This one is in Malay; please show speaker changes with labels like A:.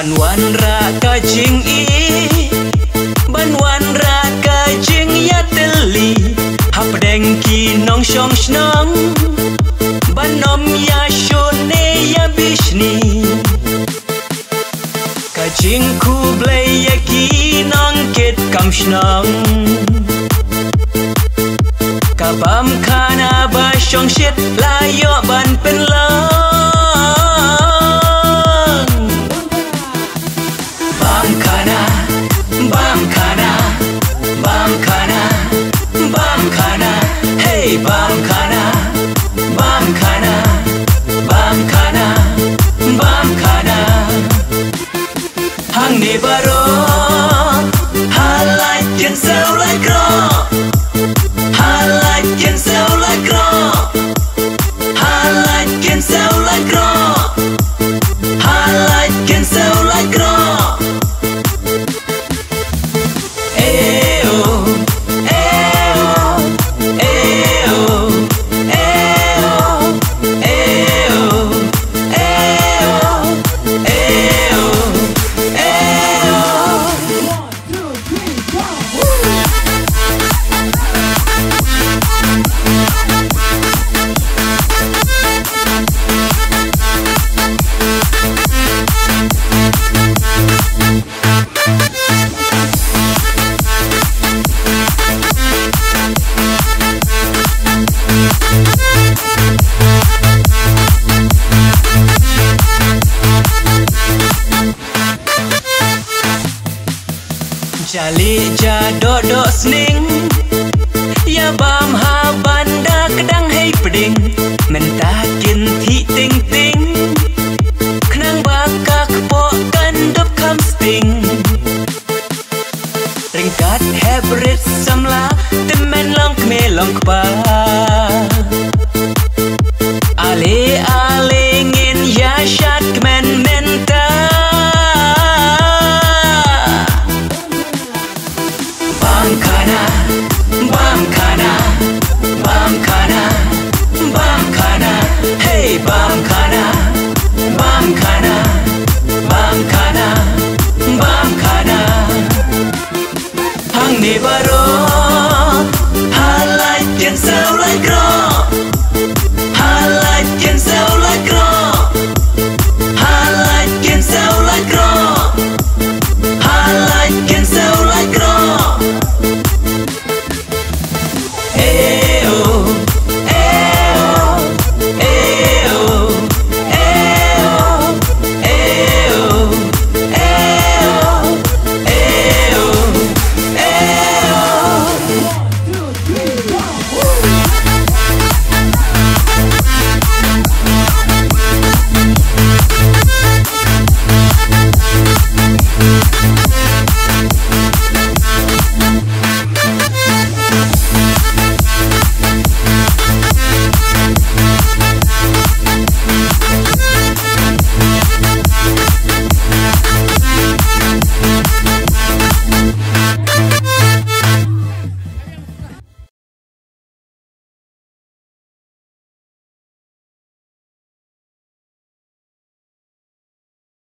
A: Banwan ra ka jing I Banwan ra ka jing ya teli Hap deng ki nong shong shnong Banom ya shone ya bishni Ka jing ku blay ya ki nong kit kam shnong Ka bam kana ba shong shit la yo ban pen long Bam kana, hey bam kana, bam kana, bam kana, bam kana. Hang ni baro, halai ken sau lai kro, halai ken sau lai kro, halai ken sau lai kro, halai ken sau lai kro. Jali jado do sning Ya bam ha banda kedang hei peding Mentakin thi ting ting Kenang bakak pokan dop kam sting Ringkat hebrit samla Temen long kme long kpa Ale ale ngin ya shat kmen menta Bam kana, bam kana, bam kana, bam kana, hey bam kana, bam kana, bam kana, bam kana. Hang ni baro.